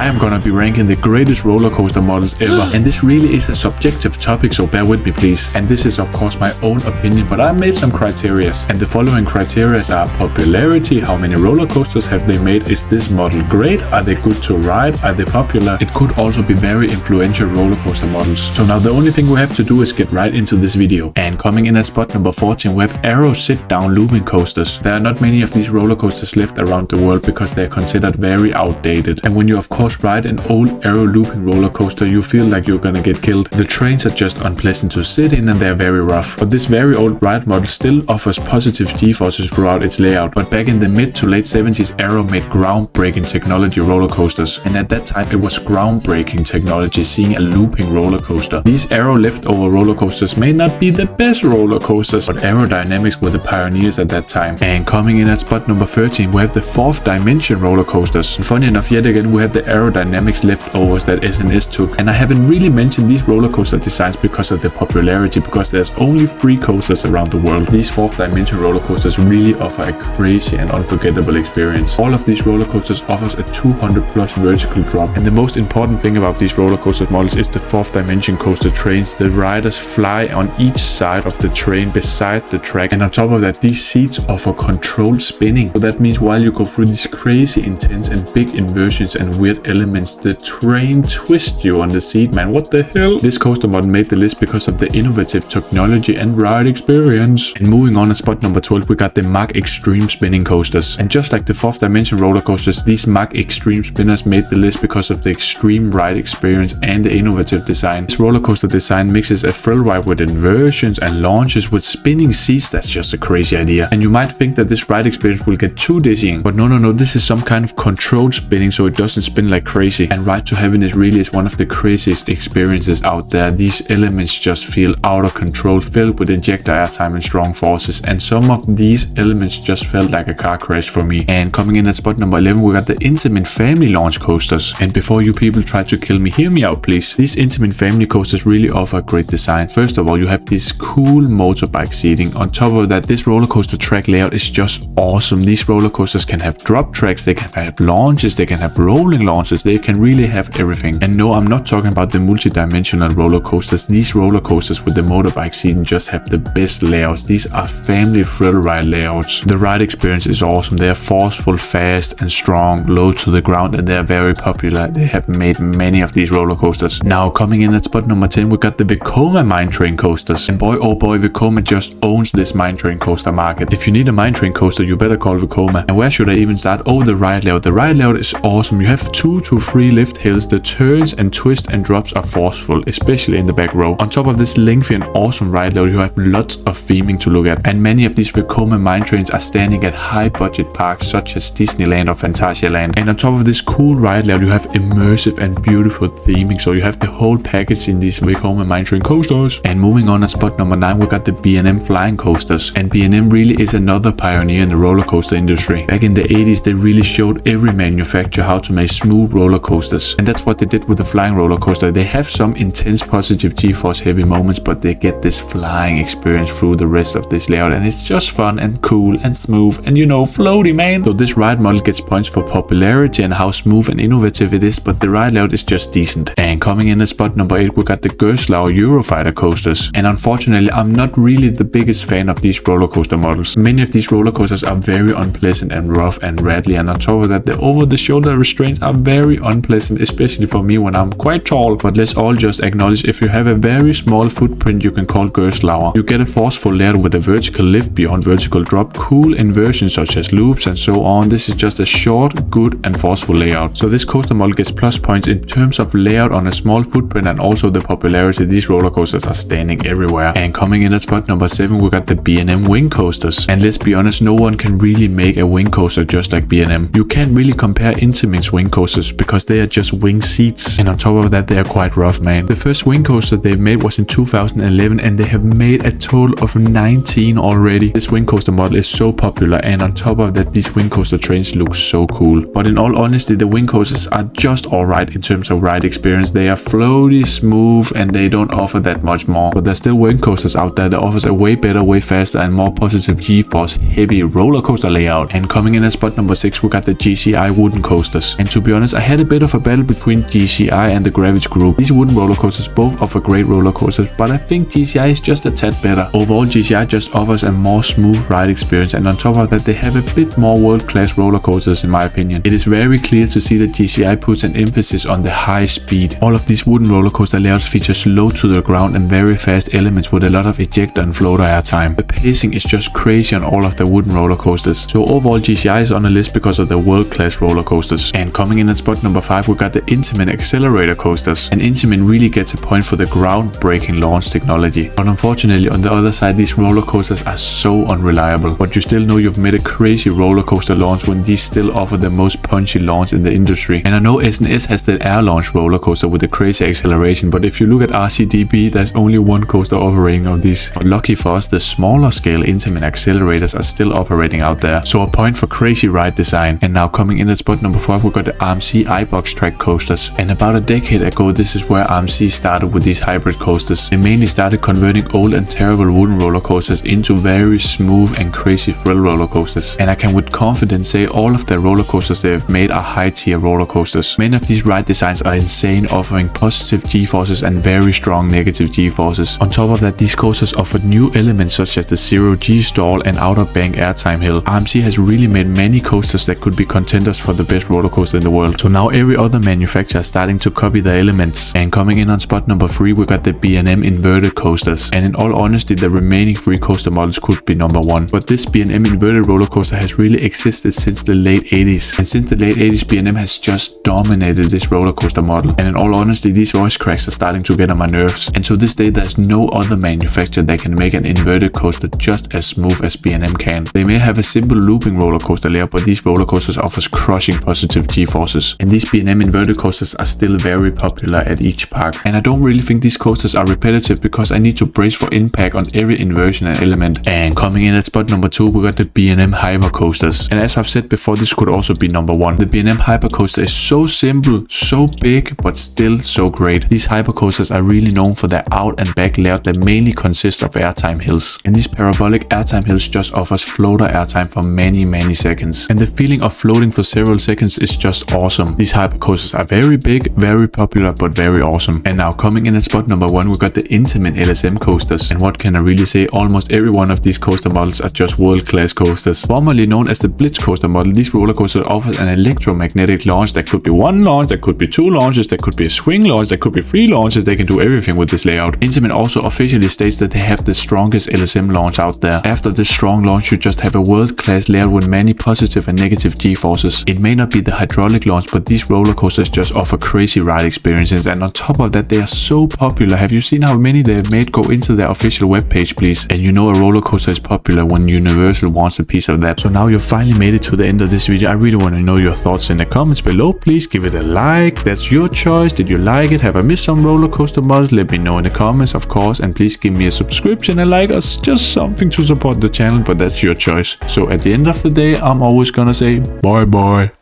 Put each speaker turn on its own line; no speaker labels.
I am gonna be ranking the greatest roller coaster models ever, and this really is a subjective topic, so bear with me please. And this is of course my own opinion, but I made some criterias, and the following criterias are popularity, how many roller coasters have they made, is this model great, are they good to ride, are they popular. It could also be very influential roller coaster models. So now the only thing we have to do is get right into this video. And coming in at spot number 14, we have Arrow sit-down looping coasters. There are not many of these roller coasters left around the world because they are considered very outdated. And when you of course ride an old Arrow looping roller coaster, you feel like you're gonna get killed. The trains are just unpleasant to sit in and they're very rough. But this very old ride model still offers positive G-forces throughout its layout. But back in the mid to late 70s, Arrow made groundbreaking technology roller coasters. And at that time it was groundbreaking technology seeing a looping roller coaster. These Arrow leftover roller coasters may not be the best roller coasters, but aerodynamics were the pioneers at that time. And coming in at spot number 13, we have the fourth dimension roller coasters. And funny enough, yet again we have the aerodynamics leftovers that SNS took. And I haven't really mentioned these roller coaster designs because of their popularity, because there's only 3 coasters around the world. These fourth dimension roller coasters really offer a crazy and unforgettable experience. All of these roller coasters offers a 200 plus vertical drop, and the most important thing about these roller coaster models is the fourth dimension coaster trains. The riders fly on each side of the train beside the track, and on top of that these seats offer controlled spinning. So that means while you go through these crazy intense and big inversions and weird elements, the train twists you on the seat, man. What the hell? This coaster model made the list because of the innovative technology and ride experience. And moving on at spot number 12, we got the Mach Extreme spinning coasters. And just like the fourth dimension roller coasters, these Mach Extreme spinners made the list because of the extreme ride experience and the innovative design. This roller coaster design mixes a thrill ride with inversions and launches with spinning seats. That's just a crazy idea. And you might think that this ride experience will get too dizzying, but no, this is some kind of controlled spinning so it doesn't spin like crazy. And Ride to Happiness really is one of the craziest experiences out there. These elements just feel out of control, filled with injector airtime and strong forces, and some of these elements just felt like a car crash for me. And coming in at spot number 11, we got the Intamin family launch coasters. And before you people try to kill me, hear me out please. These Intamin family coasters really offer great design. First of all, you have this cool motorbike seating. On top of that, this roller coaster track layout is just awesome. These roller coasters can have drop tracks, they can have launches, they can have rolling launches, they can really have everything. And no, I'm not talking about the multi-dimensional roller coasters. These roller coasters with the motorbike seating just have the best layouts. These are family thrill ride layouts. The ride experience is awesome. They are forceful, fast and strong, low to the ground, and they are very popular. They have made many of these roller coasters. Now coming in at spot number 10, we got the Vekoma mine train coasters. And boy oh boy, Vekoma just owns this mine train coaster market. If you need a mine train coaster, you better call Vekoma. And where should I even start? Oh, the ride layout. The ride layout is awesome. You have 2 to 3 lift hills. The turns and twists and drops are forceful, especially in the back row. On top of this lengthy and awesome ride layout, you have lots of theming to look at. And many of these Vekoma mine trains are standing at high budget parks such as Disneyland or Phantasialand. And on top of this cool ride layout, you have immersive and beautiful theming. So you have the whole package in these Vekoma mine train coasters. And moving on at spot number 9, we got the B&M flying coasters. And B&M really is another pioneer in the roller coaster industry. Back in the 80s, they really showed every manufacturer how to make smooth roller coasters. And that's what they did with the flying roller coaster. They have some intense positive G-force heavy moments, but they get this flying experience through the rest of this layout. And it's just fun and cool and smooth and, you know, floaty, man. So this ride model gets points for popularity and how smooth and innovative it is, but the ride layout is just decent. And coming in at spot number 8, we got the Gerstlauer Eurofighter coasters. And unfortunately, I'm not really the biggest fan of these roller coaster models. Many of these roller coasters are very unpleasant and rough and rattly, and on top of that, the over-the-shoulder restraints are very unpleasant, especially for me when I'm quite tall. But let's all just acknowledge, if you have a very small footprint, you can call Gerstlauer. You get a forceful layout with a vertical lift beyond vertical drop, cool inversions such as loops and so on. This is just a short, good and forceful layout. So this coaster model gets plus points in terms of layout on a small footprint and also the popularity. These roller coasters are standing everywhere. And coming in at spot number 7, we got the B&M wing coasters. And let's be honest, no one can really make a wing coaster just like B&M. You can't really compare Intamin's wing coasters because they are just wing seats, and on top of that they are quite rough, man. The first wing coaster they made was in 2011 and they have made a total of 19 already. This wing coaster model is so popular, and on top of that these wing coaster trains look so cool. But in all honesty, the wing coasters are just alright in terms of ride experience. They are floaty, smooth, and they don't offer that much more. But there's still wing coasters out there that offers a way better, way faster and more positive G-force heavy roller coaster layout. And coming in at spot number 6, we got the GCI wooden coasters. And to be honest, coasters, I had a bit of a battle between GCI and the Gravage Group. These wooden roller coasters both offer great roller coasters, but I think GCI is just a tad better. Overall, GCI just offers a more smooth ride experience, and on top of that, they have a bit more world-class roller coasters in my opinion. It is very clear to see that GCI puts an emphasis on the high speed. All of these wooden roller coaster layouts feature low to the ground and very fast elements with a lot of ejector and floater airtime. The pacing is just crazy on all of the wooden roller coasters. So overall, GCI is on the list because of the world-class roller coasters. And coming in at spot number 5, we got the Intamin accelerator coasters. And Intamin really gets a point for the groundbreaking launch technology. But unfortunately, on the other side, these roller coasters are so unreliable. But you still know you've made a crazy roller coaster launch when these still offer the most punchy launch in the industry. And I know SNS has the air launch roller coaster with the crazy acceleration, but if you look at RCDB, there's only one coaster operating of these. But lucky for us, the smaller scale Intamin accelerators are still operating out there. So a point for crazy ride design. And now coming in at spot number 5, we got the RMC iBox track coasters. And about a decade ago, this is where RMC started with these hybrid coasters. They mainly started converting old and terrible wooden roller coasters into very smooth and crazy thrill roller coasters. And I can with confidence say all of the roller coasters they have made are high tier roller coasters. Many of these ride designs are insane, offering positive G-forces and very strong negative G-forces. On top of that, these coasters offer new elements such as the zero G stall and outer bank airtime hill. RMC has really made many coasters that could be contenders for the best roller coaster in the world. So now every other manufacturer is starting to copy the elements. And coming in on spot number 3, we got the B&M inverted coasters. And in all honesty, the remaining 3 coaster models could be number 1. But this B&M inverted roller coaster has really existed since the late 80s. And since the late 80s, B&M has just dominated this roller coaster model. And in all honesty, these voice cracks are starting to get on my nerves. And to this day, there's no other manufacturer that can make an inverted coaster just as smooth as B&M can. They may have a simple looping roller coaster layout, but these roller coasters offers crushing positive G-forces. And these B&M inverted coasters are still very popular at each park. And I don't really think these coasters are repetitive because I need to brace for impact on every inversion and element. And coming in at spot number 2, we got the B&M hyper coasters. And as I've said before, this could also be number 1. The B&M hyper coaster is so simple, so big, but still so great. These hyper coasters are really known for their out and back layout that mainly consist of airtime hills. And these parabolic airtime hills just offers floater airtime for many seconds. And the feeling of floating for several seconds is just awesome. These hyper coasters are very big, very popular, but very awesome. And now coming in at spot number 1, we got the Intamin LSM coasters. And what can I really say? Almost every one of these coaster models are just world-class coasters. Formerly known as the Blitz coaster model, these roller coasters offers an electromagnetic launch that could be 1 launch, that could be 2 launches, that could be a swing launch, that could be 3 launches. They can do everything with this layout. Intamin also officially states that they have the strongest LSM launch out there. After this strong launch, you just have a world-class layout with many positive and negative G-forces. It may not be the hydraulic launch, but these roller coasters just offer crazy ride experiences, and on top of that, they are so popular. Have you seen how many they have made? Go into their official webpage, please. And you know a roller coaster is popular when Universal wants a piece of that. So now you've finally made it to the end of this video. I really want to know your thoughts in the comments below. Please give it a like. That's your choice. Did you like it? Have I missed some roller coaster models? Let me know in the comments, of course, and please give me a subscription and like us. Just something to support the channel, but that's your choice. So at the end of the day, I'm always gonna say bye bye.